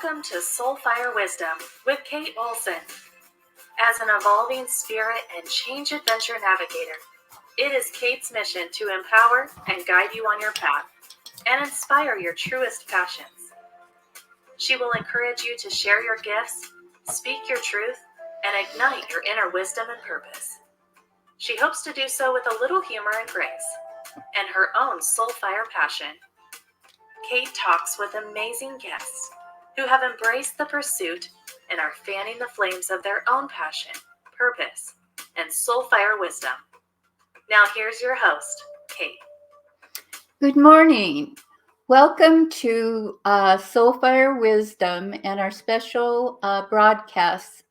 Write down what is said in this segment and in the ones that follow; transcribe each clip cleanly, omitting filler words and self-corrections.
Welcome to Soulfire Wisdom with Kate Olson. As an evolving spirit and change adventure navigator, it is Kate's mission to empower and guide you on your path and inspire your truest passions. She will encourage you to share your gifts, speak your truth, and ignite your inner wisdom and purpose. She hopes to do so with a little humor and grace, and her own soulfire passion. Kate talks with amazing guests who have embraced the pursuit and are fanning the flames of their own passion, purpose, and soulfire wisdom. Now here's your host, Kate. Good morning. Welcome to Soulfire Wisdom and our special broadcast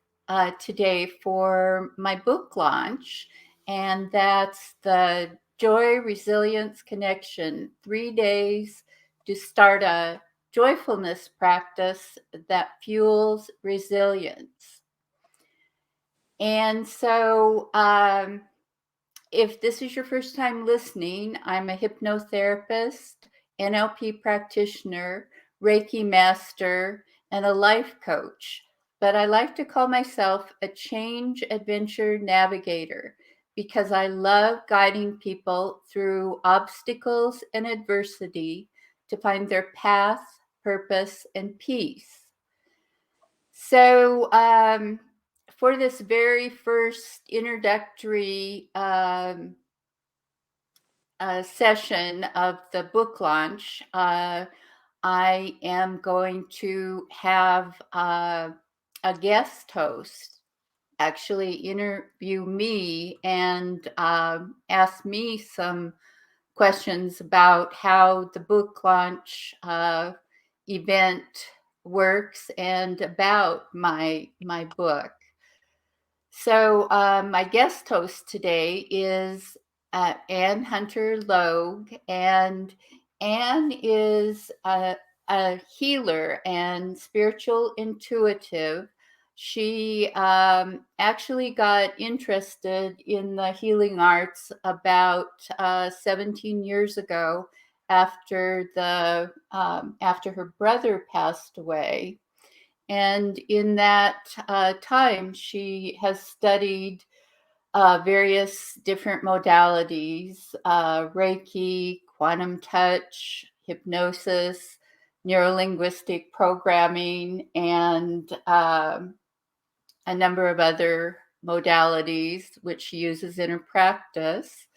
today for my book launch, and that's the Joy Resilience Connection, 3 days to start a joyfulness practice that fuels resilience. And so if this is your first time listening, I'm a hypnotherapist, NLP practitioner, Reiki master, and a life coach. But I like to call myself a change adventure navigator because I love guiding people through obstacles and adversity to find their path, purpose, and peace. So, for this very first introductory session of the book launch, I am going to have a guest host actually interview me and ask me some questions about how the book launch event works and about my book. So my guest host today is Anne Hunter Logue, and Anne is a healer and spiritual intuitive. She actually got interested in the healing arts about 17 years ago after her brother passed away. And in that time, she has studied various different modalities, Reiki, quantum touch, hypnosis, neurolinguistic programming, and a number of other modalities which she uses in her practice.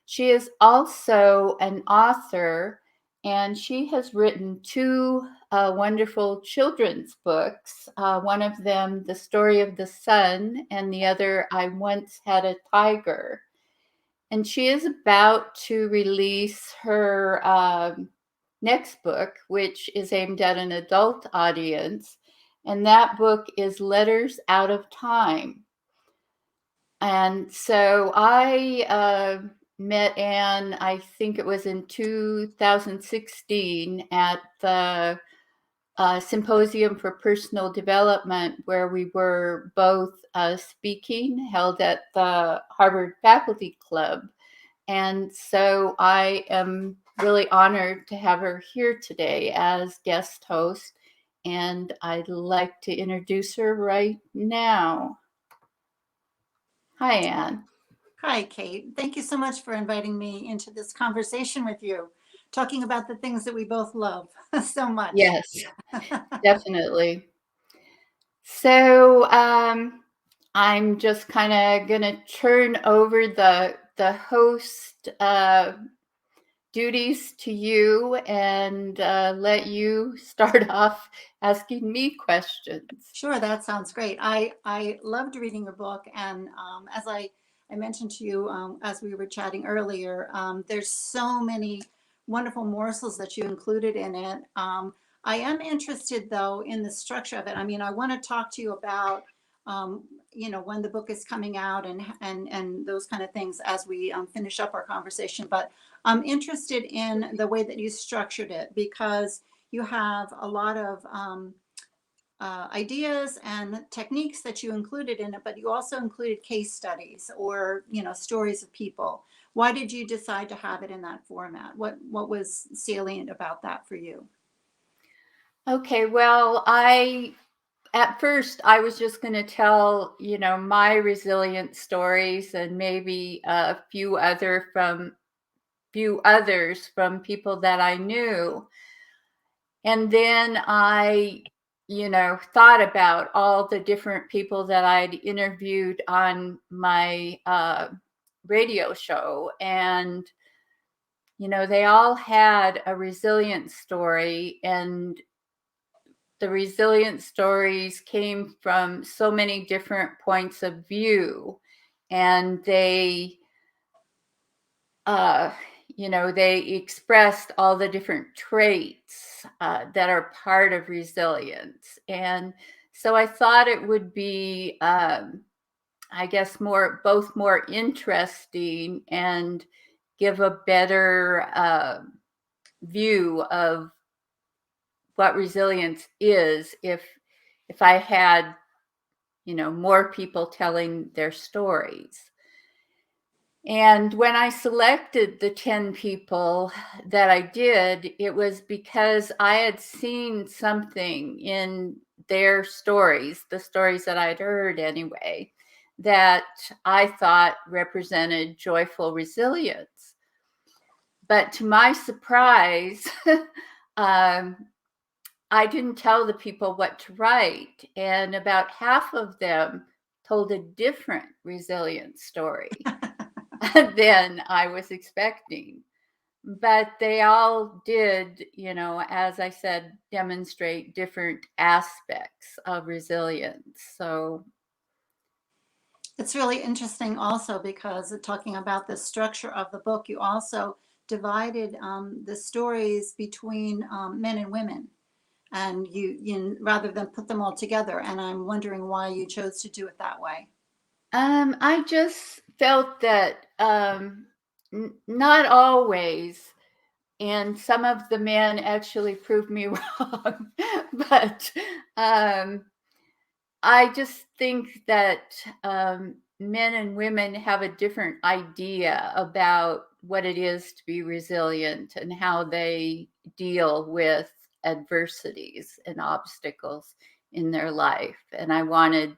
She is also an author, and she has written two wonderful children's books. One of them, The Story of the Sun, and the other, I Once Had a Tiger. And she is about to release her next book, which is aimed at an adult audience. And that book is Letters Out of Time. And so I met Anne, I think it was in 2016 at the Symposium for Personal Development, where we were both speaking, held at the Harvard Faculty Club. And so I am really honored to have her here today as guest host, and I'd like to introduce her right now. Hi, Anne. Hi, Kate. Thank you so much for inviting me into this conversation with you, talking about the things that we both love so much. Yes, definitely. So I'm just kind of going to turn over the host duties to you and let you start off asking me questions. Sure, that sounds great. I loved reading your book, and as I mentioned to you as we were chatting earlier, there's so many wonderful morsels that you included in it. I am interested, though, in the structure of it. I mean, I want to talk to you about, when the book is coming out and those kind of things as we finish up our conversation. But I'm interested in the way that you structured it, because you have a lot of ideas and techniques that you included in it, but you also included case studies or, stories of people. Why did you decide to have it in that format? What was salient about that for you? Okay, well, at first I was just going to tell, my resilient stories and maybe a few others from people that I knew. And then I, thought about all the different people that I'd interviewed on my radio show. And, they all had a resilient story. And the resilient stories came from so many different points of view. And they, they expressed all the different traits that are part of resilience. And so I thought it would be, I guess, both more interesting and give a better view of what resilience is if I had, more people telling their stories. And when I selected the 10 people that I did, it was because I had seen something in their stories, the stories that I'd heard anyway, that I thought represented joyful resilience. But to my surprise, I didn't tell the people what to write. And about half of them told a different resilience story than I was expecting. But they all did, as I said, demonstrate different aspects of resilience. So It's really interesting also because talking about the structure of the book, you also divided the stories between men and women, and rather than put them all together. And I'm wondering why you chose to do it that way. I just felt that not always, and some of the men actually proved me wrong, but I just think that men and women have a different idea about what it is to be resilient and how they deal with adversities and obstacles in their life. And I wanted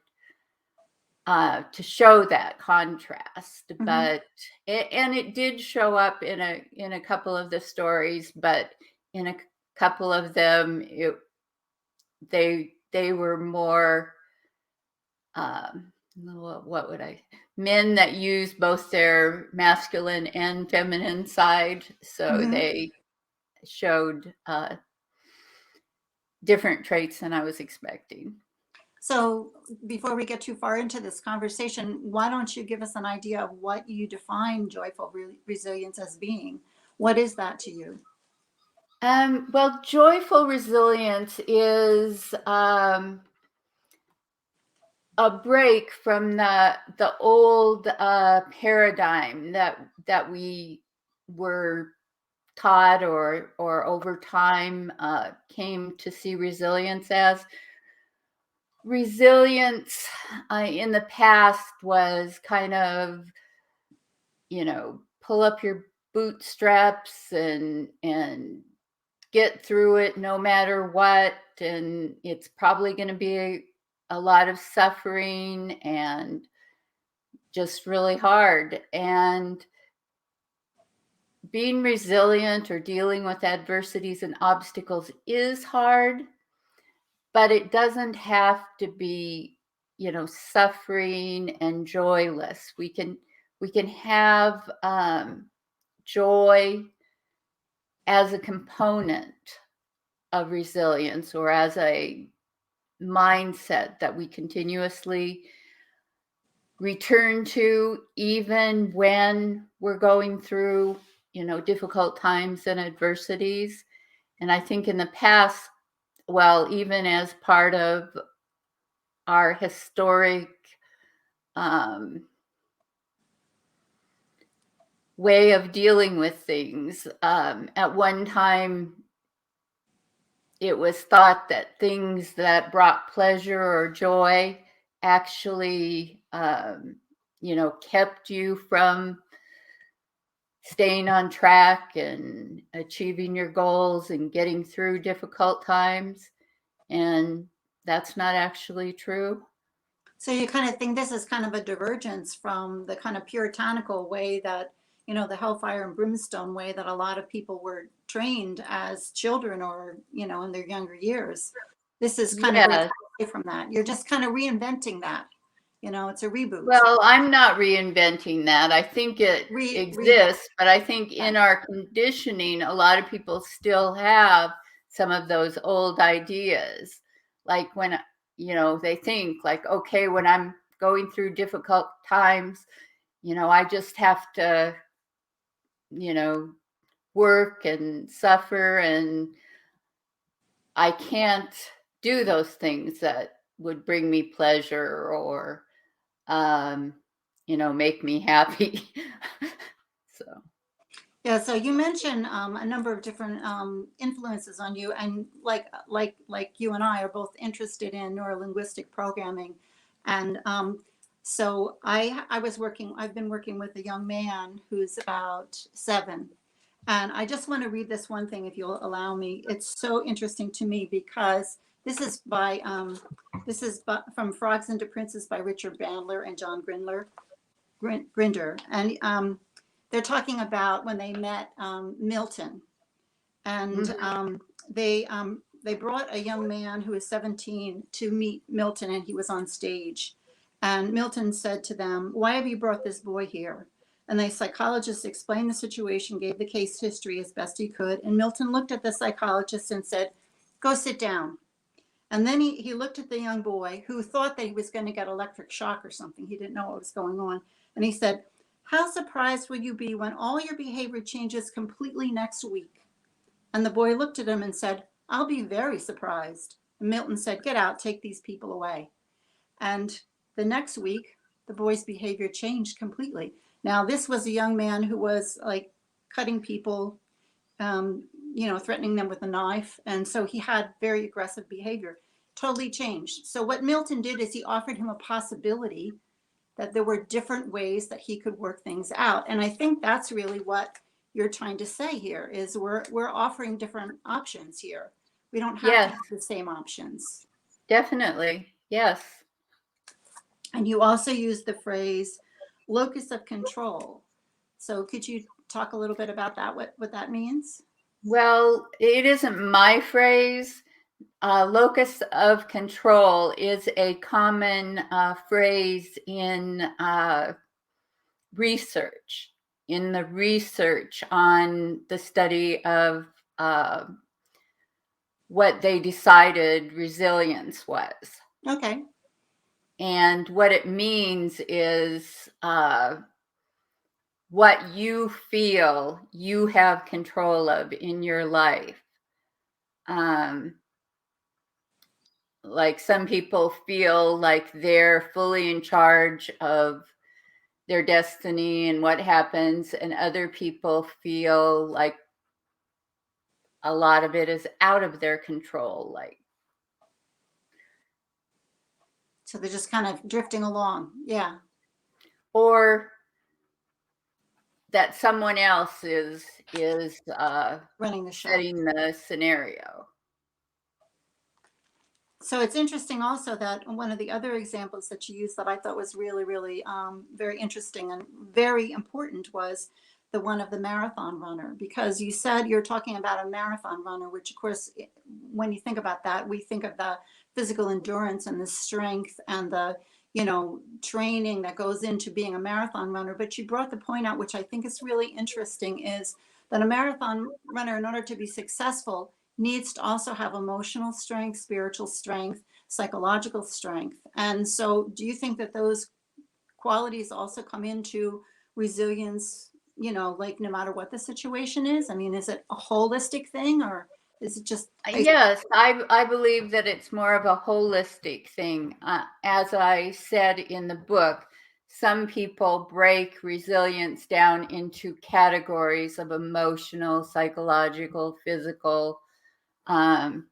to show that contrast, but and it did show up in a couple of the stories, but in a couple of them, they were more what would I men that use both their masculine and feminine side, so they showed different traits than I was expecting. So before we get too far into this conversation, why don't you give us an idea of what you define joyful resilience as being? What is that to you? Well, joyful resilience is a break from the old paradigm that we were taught or over time came to see resilience as. Resilience in the past was kind of, pull up your bootstraps and get through it no matter what. And it's probably going to be a lot of suffering and just really hard. And being resilient or dealing with adversities and obstacles is hard, but it doesn't have to be, suffering and joyless. We can have joy as a component of resilience or as a mindset that we continuously return to, even when we're going through, difficult times and adversities. And I think in the past, well, even as part of our historic way of dealing with things, at one time it was thought that things that brought pleasure or joy actually, kept you from staying on track and achieving your goals and getting through difficult times. And that's not actually true. So you kind of think this is kind of a divergence from the kind of puritanical way that, the hellfire and brimstone way that a lot of people were trained as children or, in their younger years. This is kind of breaks Yes. away from that. You're just kind of reinventing that. It's a reboot. Well, I'm not reinventing that. I think it Reboot. exists, but I think in our conditioning, a lot of people still have some of those old ideas. Like when, they think like, okay, when I'm going through difficult times, I just have to, work and suffer, and I can't do those things that would bring me pleasure or um, make me happy. So, Yeah, so you mentioned a number of different influences on you, and like you and I are both interested in neurolinguistic programming, and so I've been working with a young man who's about 7, and I just want to read this one thing if you'll allow me. It's so interesting to me because this is from Frogs into Princes by Richard Bandler and John Grinder, and they're talking about when they met Milton, and they brought a young man who was 17 to meet Milton, and he was on stage. And Milton said to them, "Why have you brought this boy here?" And the psychologist explained the situation, gave the case history as best he could. And Milton looked at the psychologist and said, "Go sit down." And then he looked at the young boy who thought that he was going to get electric shock or something. He didn't know what was going on. And he said, "How surprised will you be when all your behavior changes completely next week?" And the boy looked at him and said, "I'll be very surprised." And Milton said, "Get out, take these people away." And the next week, the boy's behavior changed completely. Now, this was a young man who was like cutting people, threatening them with a knife. And so he had very aggressive behavior, totally changed. So what Milton did is he offered him a possibility that there were different ways that he could work things out. And I think that's really what you're trying to say here is we're offering different options here. We don't have yes, to have the same options. definitely. Yes. And you also use the phrase locus of control. So could you talk a little bit about that, what that means? Well, it isn't my phrase. Locus of control is a common phrase in research, in the research on the study of what they decided resilience was. Okay. And what it means is what you feel you have control of in your life. Like some people feel like they're fully in charge of their destiny and what happens, and other people feel like a lot of it is out of their control. Like, So they're just kind of drifting along. Yeah. or that someone else is Running the show. setting the scenario. So it's interesting also that one of the other examples that you used that I thought was really, really very interesting and very important was the one of the marathon runner, because you said you're talking about a marathon runner, which of course, when you think about that, we think of the physical endurance and the strength and the, training that goes into being a marathon runner. But you brought the point out, which I think is really interesting, is that a marathon runner, in order to be successful, needs to also have emotional strength, spiritual strength, psychological strength. And so do you think that those qualities also come into resilience, like no matter what the situation is? I mean, is it a holistic thing or is it just? Yes, I believe that it's more of a holistic thing. As I said in the book, some people break resilience down into categories of emotional, psychological, physical, and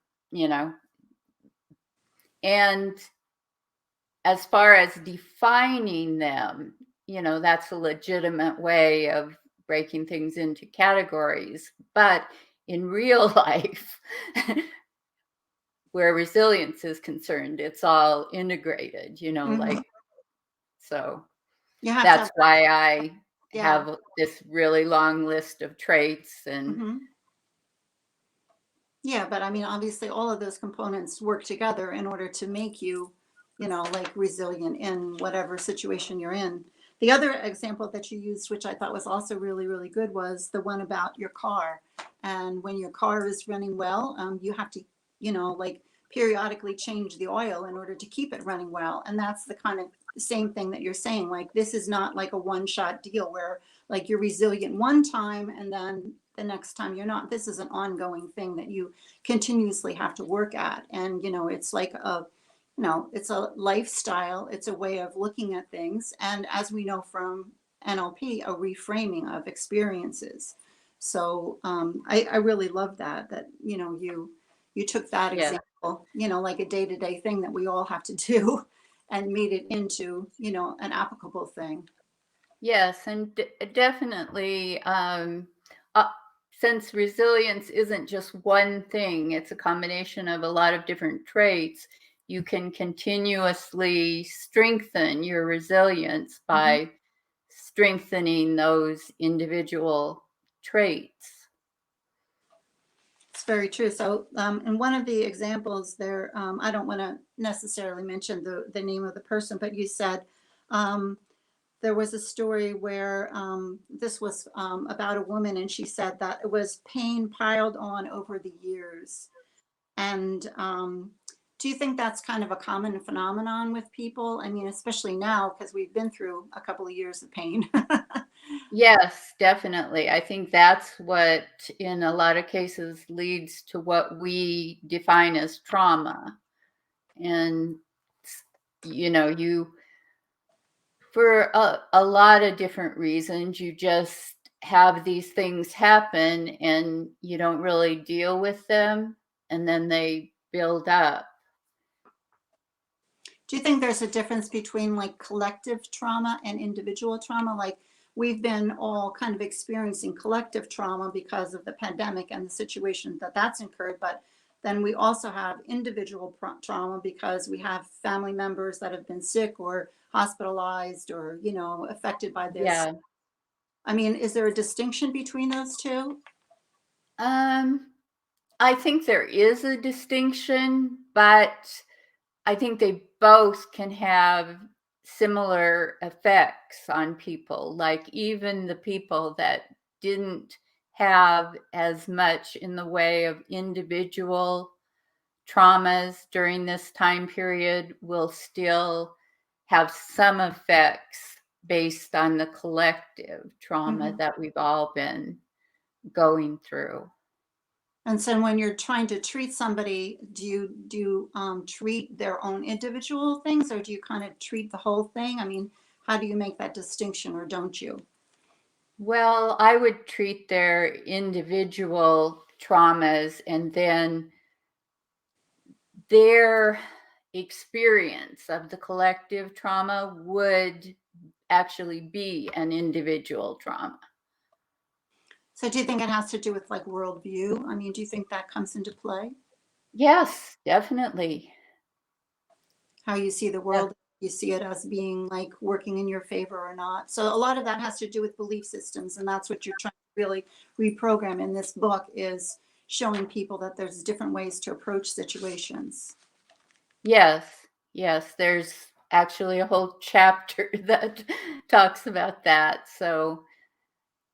as far as defining them, that's a legitimate way of breaking things into categories. But in real life, where resilience is concerned, it's all integrated, Mhm. like, so You have to that's have, why I yeah. have this really long list of traits. And Mhm. Yeah, but I mean, obviously, all of those components work together in order to make you, like resilient in whatever situation you're in. The other example that you used, which I thought was also really, really good, was the one about your car. And when your car is running well, you have to, like periodically change the oil in order to keep it running well. And that's the kind of same thing that you're saying. Like, this is not like a one-shot deal where like you're resilient one time and then the next time you're not. This is an ongoing thing that you continuously have to work at. And it's like it's a lifestyle, it's a way of looking at things, and as we know from NLP, a reframing of experiences. So I really love that you took that yeah, example, like a day-to-day thing that we all have to do, and made it into an applicable thing. yes, and definitely, uh, since resilience isn't just one thing, it's a combination of a lot of different traits. You can continuously strengthen your resilience Mhm. by strengthening those individual traits. It's very true. So, in one of the examples there, I don't want to necessarily mention the name of the person, but you said um, there was a story where this was about a woman, and she said that it was pain piled on over the years. And do you think that's kind of a common phenomenon with people? I mean, especially now, because we've been through a couple of years of pain. Yes, definitely. I think that's what, in a lot of cases, leads to what we define as trauma. And, you, for a lot of different reasons, you just have these things happen and you don't really deal with them. And then they build up. Do you think there's a difference between like collective trauma and individual trauma? Like, we've been all kind of experiencing collective trauma because of the pandemic and the situation that that's incurred, but then we also have individual trauma because we have family members that have been sick or hospitalized or, affected by this. Yeah. I mean, is there a distinction between those two? Um, I think there is a distinction, but I think they both can have similar effects on people. Like, even the people that didn't have as much in the way of individual traumas during this time period will still have some effects based on the collective trauma Mhm. that we've all been going through. And so when you're trying to treat somebody, do you treat their own individual things, or do you kind of treat the whole thing? I mean, how do you make that distinction, or don't you? Well, I would treat their individual traumas, and then their experience of the collective trauma would actually be an individual trauma. So do you think it has to do with like worldview? I mean, do you think that comes into play? Yes, definitely. How you see the Def- world, you see it as being like working in your favor or not. So a lot of that has to do with belief systems, and that's what you're trying to really reprogram in this book, is showing people that there's different ways to approach situations. Yes, yes. There's actually a whole chapter that talks about that. So,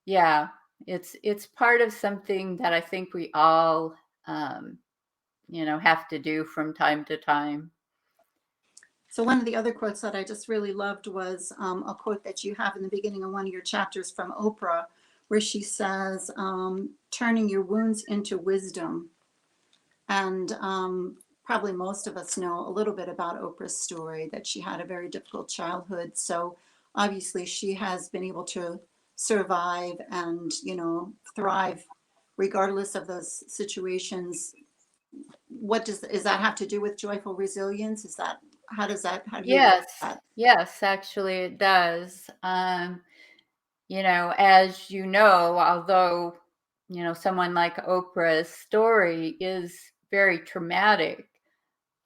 yeah, it's part of something that I think we all, um, have to do from time to time. So one of the other quotes that I just really loved was a quote that you have in the beginning of one of your chapters from Oprah, where she says, "Turning your wounds into wisdom." And probably most of us know a little bit about Oprah's story, that she had a very difficult childhood. So obviously she has been able to survive and, thrive regardless of those situations. What does that have to do with joyful resilience? Is that, how do you look Yes, at that? yes, actually it does. As you know, although, someone like Oprah's story is very traumatic,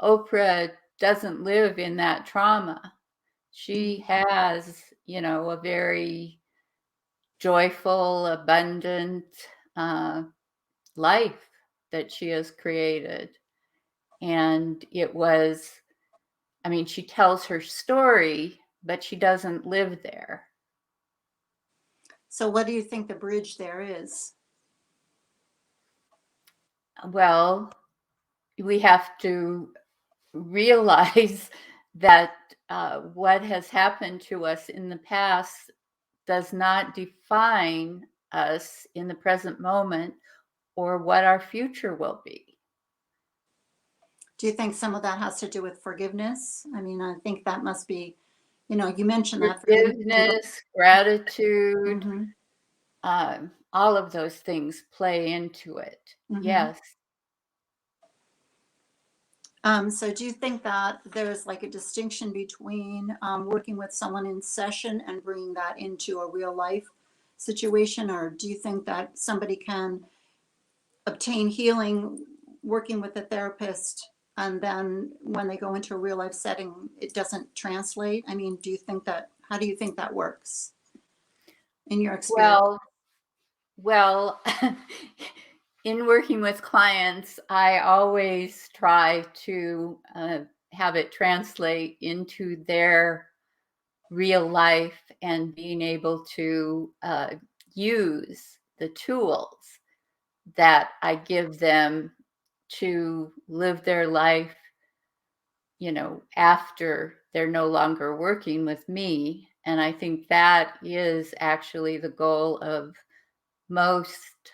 Oprah doesn't live in that trauma. She has, a very joyful, abundant life that she has created. And it was, she tells her story, but she doesn't live there. So what do you think the bridge there is? Well, we have to realize that what has happened to us in the past does not define us in the present moment or what our future will be. Do you think some of that has to do with forgiveness? I think that must be, you mentioned that. Forgiveness, gratitude, Mhm. all of those things play into it. Mhm. Yes. So do you think that there's like a distinction between working with someone in session and bringing that into a real life situation? Or do you think that somebody can obtain healing working with a therapist and then when they go into a real life setting, it doesn't translate? How do you think that works in your experience? Well, in working with clients, I always try to have it translate into their real life and being able to use the tools that I give them to live their life, after they're no longer working with me. And I think that is actually the goal of most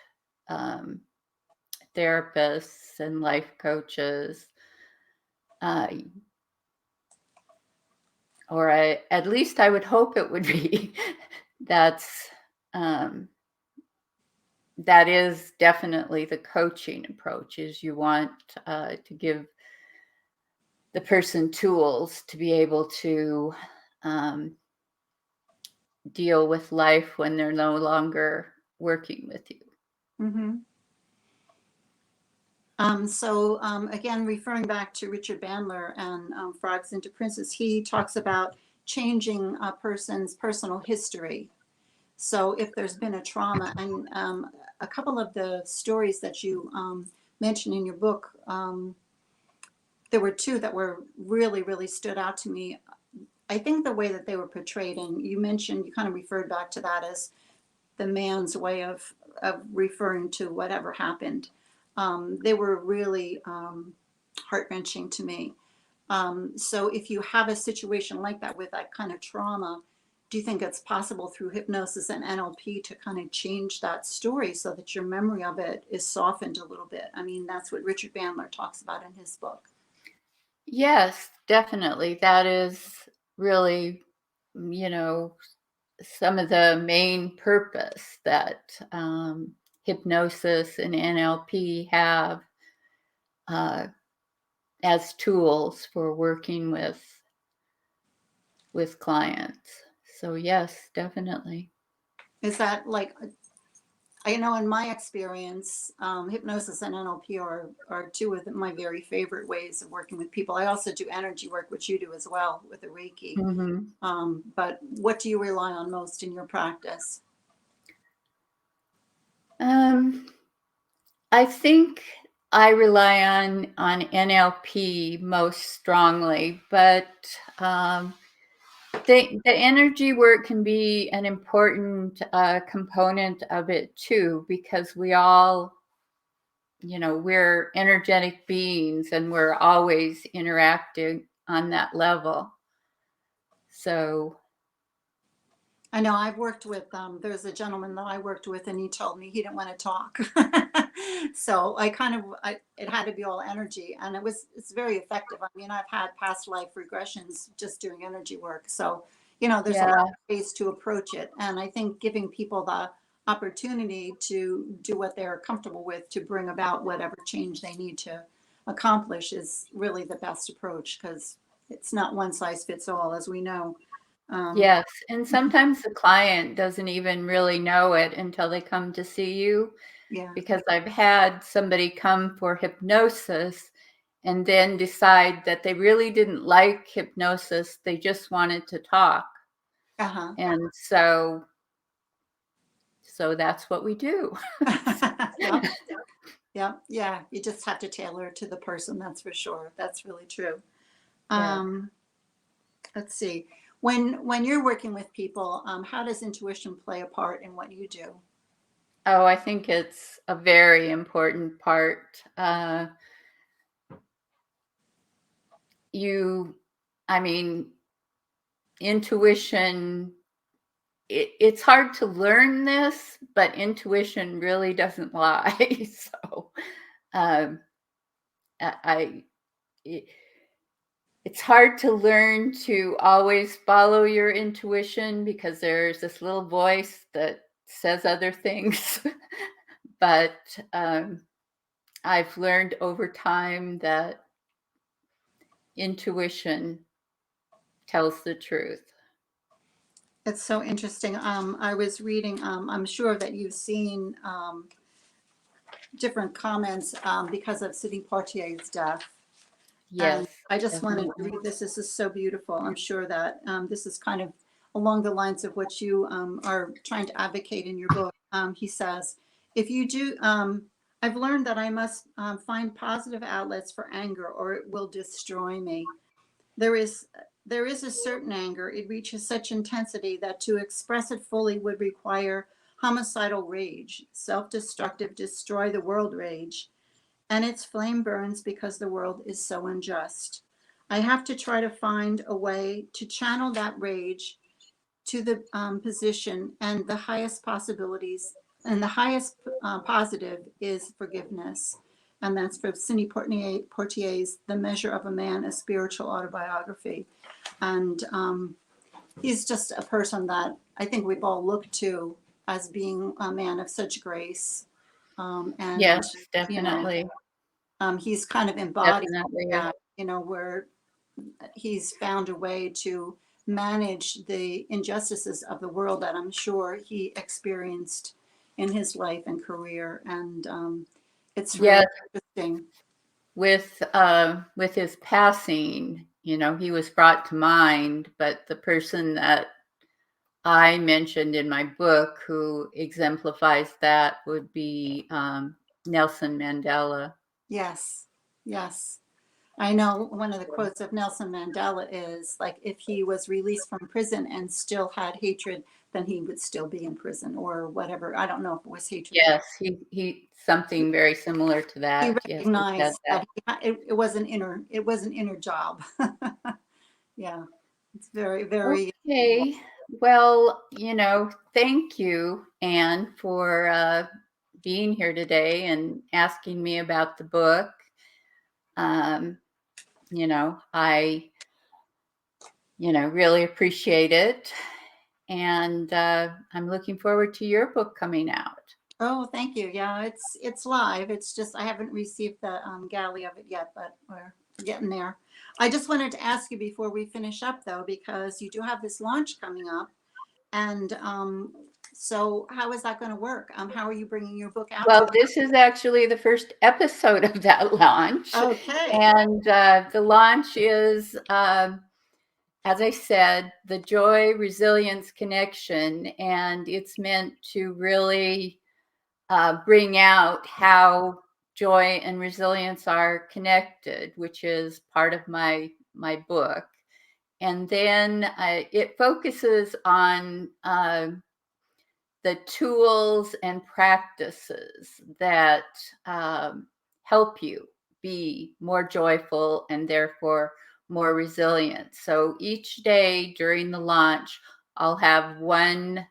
um, therapists and life coaches, at least I would hope it would be. Um, that is definitely the coaching approach. Is you want to give the person tools to be able to deal with life when they're no longer working with you. Mm-hmm. Again, referring back to Richard Bandler and Frogs into Princes, he talks about changing a person's personal history. So if there's been a trauma, and a couple of the stories that you mentioned in your book, there were two that were really, really stood out to me. I think the way that they were portrayed, and you kind of referred back to that as the man's way of referring to whatever happened. They were really heart-wrenching to me. So if you have a situation like that with that kind of trauma, do you think it's possible through hypnosis and NLP to kind of change that story so that your memory of it is softened a little bit? That's what Richard Bandler talks about in his book. Yes, definitely. That is really, some of the main purpose that hypnosis and NLP have as tools for working with clients. So yes, definitely. Is that like, I know in my experience, hypnosis and NLP are two of my very favorite ways of working with people. I also do energy work, which you do as well with the Reiki. Mm-hmm. But what do you rely on most in your practice? I think I rely on NLP most strongly, but the energy work can be an important component of it too, because we all, we're energetic beings and we're always interacting on that level. So I know I've worked with, there's a gentleman that I worked with and he told me he didn't want to talk. So it had to be all energy and it's very effective. I've had past life regressions just doing energy work. So, there's a lot of ways to approach it. And I think giving people the opportunity to do what they're comfortable with to bring about whatever change they need to accomplish is really the best approach because it's not one size fits all, as we know. Yes, and sometimes the client doesn't even really know it until they come to see you. Yeah. Because I've had somebody come for hypnosis and then decide that they really didn't like hypnosis. They just wanted to talk. Uh-huh. And so that's what we do. Yep. Yep. Yeah. You just have to tailor it to the person. That's for sure. That's really true. Yeah. Let's see. When you're working with people, how does intuition play a part in what you do? Oh, I think it's a very important part. I mean, intuition, it's hard to learn this, but intuition really doesn't lie. So um, I, it, it's hard to learn to always follow your intuition because there's this little voice that says other things. But I've learned over time that intuition tells the truth. It's so interesting. I was reading, I'm sure that you've seen different comments because of Sidney Poitier's death. And Yes, I just wanted to definitely. read this. This is so beautiful. I'm sure that this is kind of along the lines of what you are trying to advocate in your book. He says, if you do, I've learned that I must find positive outlets for anger or it will destroy me. There is a certain anger. It reaches such intensity that to express it fully would require homicidal rage, self-destructive, destroy the world rage, and its flame burns because the world is so unjust. I have to try to find a way to channel that rage to the position and the highest possibilities, and the highest positive is forgiveness. And that's from Sidney Poitier's The Measure of a Man, a Spiritual Autobiography. And he's just a person that I think we've all looked to as being a man of such grace. And, Yes, you know, definitely. he's kind of embodied Definitely. that, where he's found a way to manage the injustices of the world that I'm sure he experienced in his life and career. And it's really Yes, interesting. with his passing, he was brought to mind, but the person that I mentioned in my book who exemplifies that would be Nelson Mandela. Yes, yes. I know one of the quotes of Nelson Mandela is like, if he was released from prison and still had hatred, then he would still be in prison or whatever. I don't know if it was hatred. Yes, he something very similar to He that. Yes, he said recognized that. that it was an inner job. Yeah, it's very, very. Okay. Well, thank you, Anne, for being here today and asking me about the book. I, really appreciate it. And I'm looking forward to your book coming out. Oh, thank you. Yeah, it's live. It's just I haven't received the galley of it yet, but we're getting there. I just wanted to ask you before we finish up, though, because you do have this launch coming up, and so how is that going to work? How are you bringing your book out to Well, the? this is actually the first episode of that launch. Okay. And the launch is, as I said, the joy, resilience, connection. And it's meant to really bring out how joy and resilience are connected, which is part of my book. And then it focuses on the tools and practices that help you be more joyful and therefore more resilient. So each day during the launch, I'll have one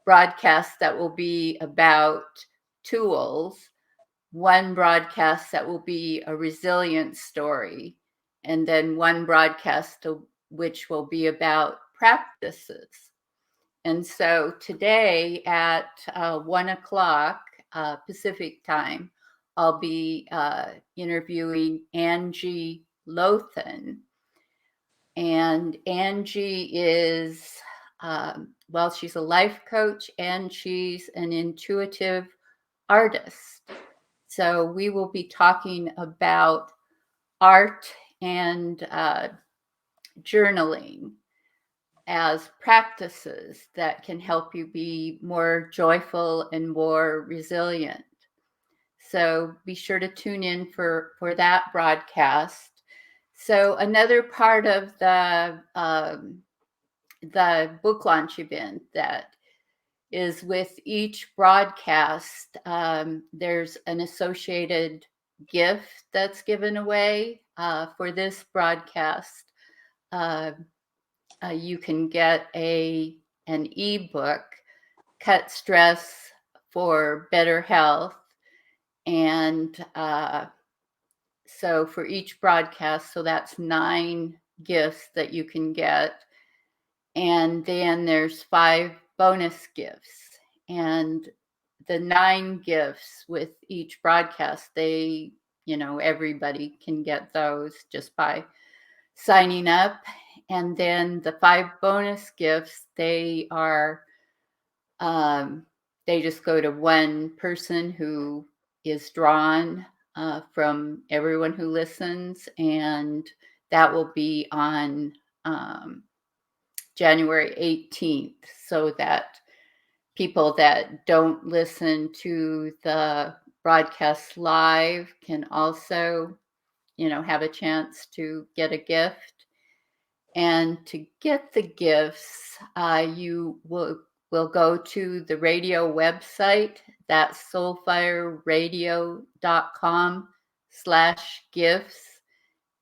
broadcast that will be about tools, one broadcast that will be a resilience story, and then one broadcast which will be about practices. And so today at 1:00 Pacific time, I'll be interviewing Angie Lothan. And Angie is, she's a life coach and she's an intuitive artist. So we will be talking about art and journaling as practices that can help you be more joyful and more resilient. So be sure to tune in for that broadcast. So another part of the book launch event that is with each broadcast, there's an associated gift that's given away. For this broadcast, you can get an ebook, Cut Stress for Better Health. And so for each broadcast, so that's 9 gifts that you can get. And then there's 5 bonus gifts. And the 9 gifts with each broadcast, everybody can get those just by signing up. And then the 5 bonus gifts, they just go to one person who is drawn from everyone who listens, and that will be on January 18th, so that people that don't listen to the broadcast live can also, have a chance to get a gift. And to get the gifts, you will go to the radio website. That's soulfireradio.com/gifts,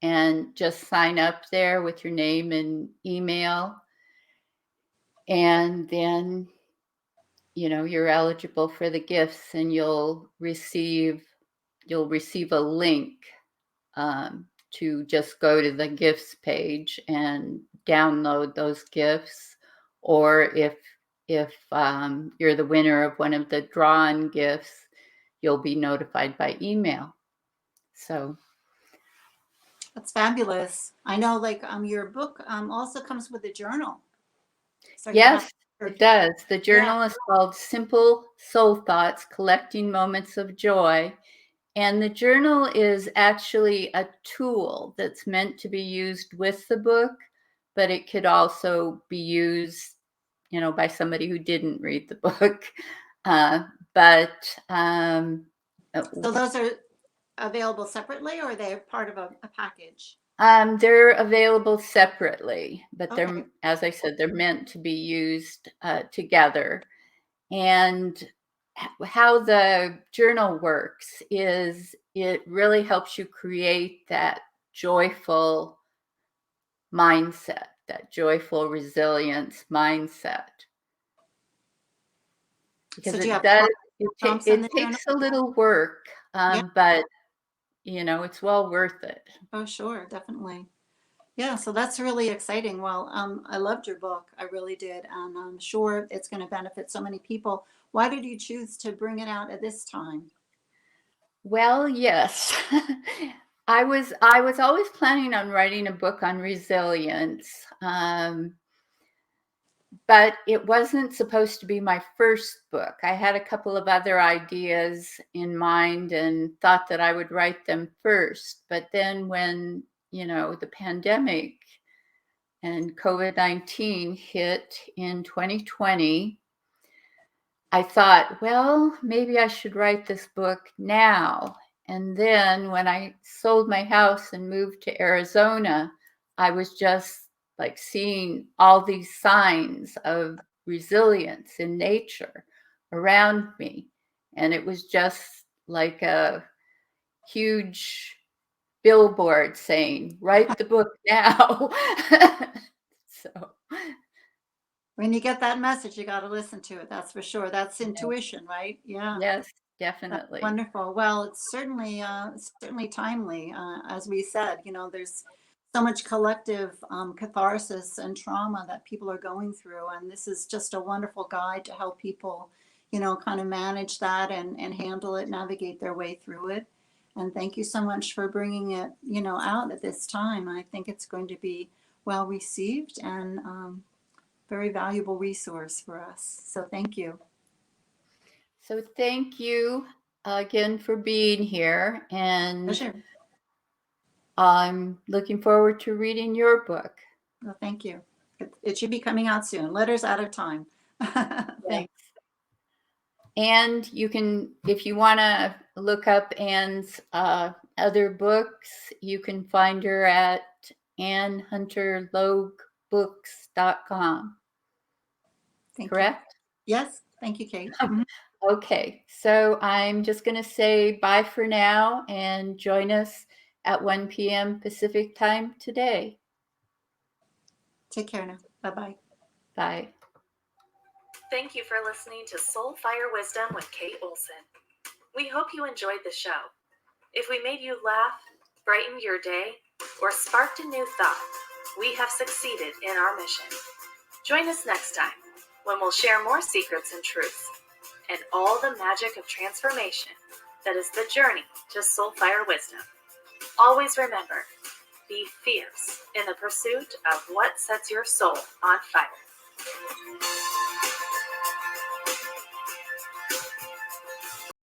and just sign up there with your name and email. And then, you're eligible for the gifts, and you'll receive a link to just go to the gifts page and download those gifts. Or if you're the winner of one of the drawn gifts, you'll be notified by email. So That's fabulous. I know, like, your book also comes with a journal. So yes, it does. The Yeah. journal is called Simple Soul Thoughts, Collecting Moments of Joy. And the journal is actually a tool that's meant to be used with the book, but it could also be used, by somebody who didn't read the book. So those are available separately, or they're part of a package? They're available separately, but Okay. they're, as I said, they're meant to be used together. And how the journal works is it really helps you create that joyful mindset, that joyful resilience mindset. Because So do you have prompts in it the journal? takes a little work, Yeah. but it's well worth it. Oh, sure, definitely. Yeah, so that's really exciting. Well, I loved your book. I really did. And I'm sure it's going to benefit so many people. Why did you choose to bring it out at this time? Well, yes. I was always planning on writing a book on resilience. But it wasn't supposed to be my first book. I had a couple of other ideas in mind and thought that I would write them first. But then when, the pandemic and COVID-19 hit in 2020, I thought, well, maybe I should write this book now. And then when I sold my house and moved to Arizona, I was just like seeing all these signs of resilience in nature around me. And it was just like a huge billboard saying, write the book now. So, When you get that message, you got to listen to it. That's for sure. That's intuition, right? Yeah. yes, That's definitely. wonderful. Well, it's certainly timely. As we said, there's so much collective catharsis and trauma that people are going through, and this is just a wonderful guide to help people, kind of manage that and handle it, navigate their way through it. And thank you so much for bringing it, out at this time. I think it's going to be well received and very valuable resource for us. So thank you. So thank you. again for being here, and Pleasure. I'm looking forward to reading your book. Well, thank you. It should be coming out soon. Letters Out of Time. Thanks. And you can, if you want to look up Anne's other books, you can find her at AnneHunterLogueBooks.com. Thank Correct? you. Yes. Thank you, Kate. Mhm. Okay, so I'm just going to say bye for now and join us at 1 p.m. Pacific time today. Take care now. Bye-bye. Bye. Thank you for listening to Soulfire Wisdom with Kate Olson. We hope you enjoyed the show. If we made you laugh, brightened your day, or sparked a new thought, we have succeeded in our mission. Join us next time when we'll share more secrets and truths and all the magic of transformation that is the journey to Soulfire Wisdom. Always remember, be fierce in the pursuit of what sets your soul on fire.